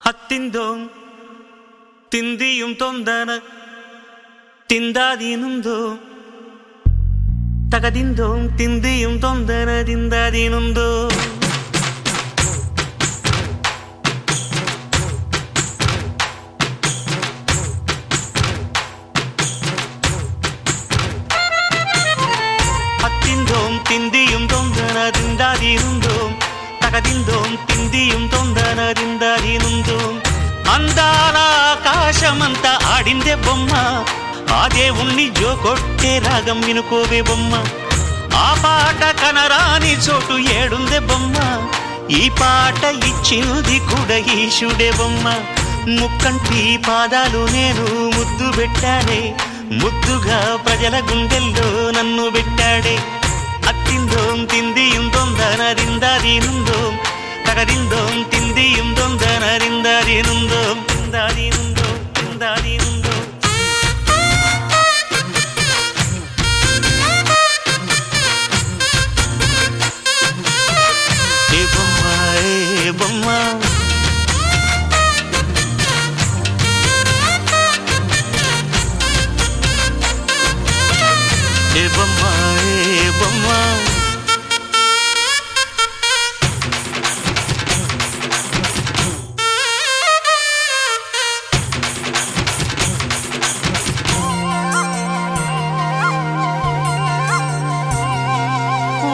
ಹತ್ತಿಂದೋಂ ತಿಂದಿಯುಂ ತೊಂದನ ತಿಂದಾದೀನುಂದೋ ತಗದಿಂದೋಂ ತಿಂದಿಯುಂ ತೊಂದನ ತಿಂದಾದೀನುಂದೋ ಹತ್ತಿಂದೋಂ ತಿಂದಿಯುಂ ತೊಂದನ ತಿಂದಾದೀನುಂದೋ తగదిందోం తిందియుం తొందరదిందదినుందోం అందాల ఆకాశమంతా ఆడిందే బొమ్మ ఆ దేవుణ్ణి జోకొట్టే రాగం వినుకోవే బొమ్మ ఆ పాట కనరాని చోటు ఏడుందే బొమ్మ ఈ పాట ఇచ్చింది కూడా ఈశుడే బొమ్మ ముక్కంటి పాదాలు నేను ముద్దు పెట్టాడే ముద్దుగా ప్రజల గుండెల్లో నన్ను పెట్టాడే అత్తిందోం తిందియుం తొందరదిందదినుందోం తగదిందోం తిందియుం తొందరదిందదినుందోం తిందదినుందోం తిందదినుందోం ఏ బొమ్మ ఏ బొమ్మ ఏ బొమ్మ ఏ బొమ్మ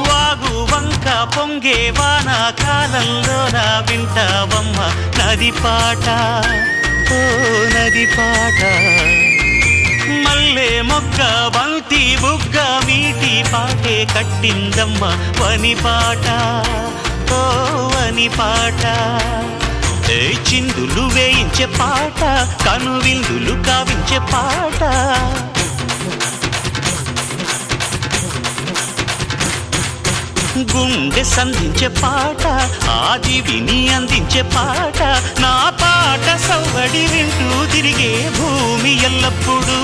వాగు వంక పొంగే వానాకాలంలో నా వింటావమ్మ నది పాట ఓ నది పాట మల్లె మొగ్గ బంతి బుగ్గ మీటి పాటే కట్టిందమ్మ వని పాట ఓ వని పాట చిందులు వేయించే పాట కనువిందులు కావించే పాట గుండె సంధించే పాట ఆది విని అందించే పాట నా పాట సవ్వడి వింటూ తిరిగే భూమి ఎల్లప్పుడూ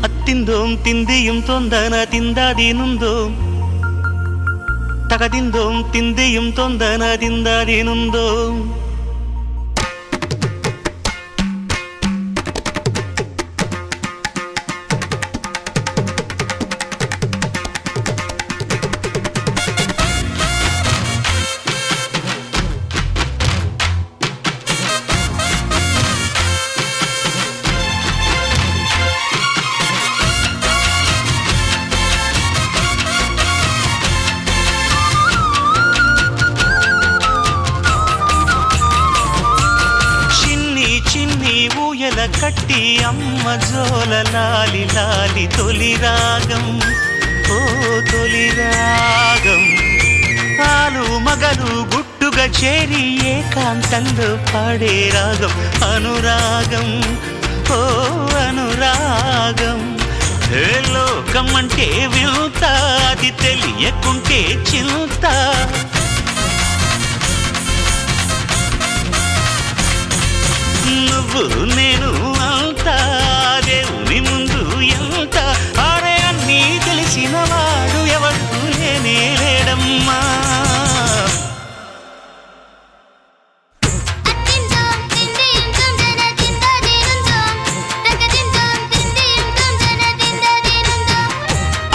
అత్తిందోం తిందియుం తొందన తిందాదీనుందోం తగదిందోం తిందియుం తొందన తిందాదీనుందోం ఊయల కట్టి అమ్మ జోల లాలి లాలి తొలి రాగం ఓ తొలి రాగం ఆలు మగలు గుట్టుగా చేరి ఏకాంతంలో పాడే రాగం అనురాగం ఓ అనురాగం ఏ లోకం అంటే వింత అది తెలియకుంటే చింత నువ్వు నేను అంతా దేవుని ముందు ఎంత ఆడే అన్నీ తెలిసిన వాడు ఎవరు లేనే లేడమ్మా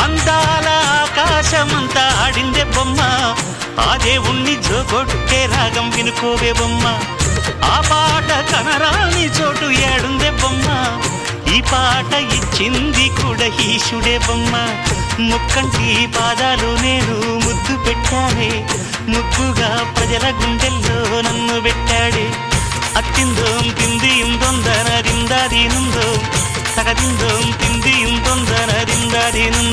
అందాల ఆకాశమంతా ఆడిందే బొమ్మ ఆ దేవుణ్ణి జోకొట్టే రాగం వినుకోవే బొమ్మ ఆ పాట కనరాని చోటు ఏడుందే బొమ్మ ఈ పాట ఇచ్చింది కూడా ఈశుడే బొమ్మ ముక్కంటి పాదాలు నేను ముద్దు పెట్టానే ముద్దుగా ప్రజల గుండెల్లో నన్ను పెట్టాడే అత్తిందోం తిందియుం తొందరదిందదినుందోం తగదిందోం తిందియుం తొందరదిందదినుందోం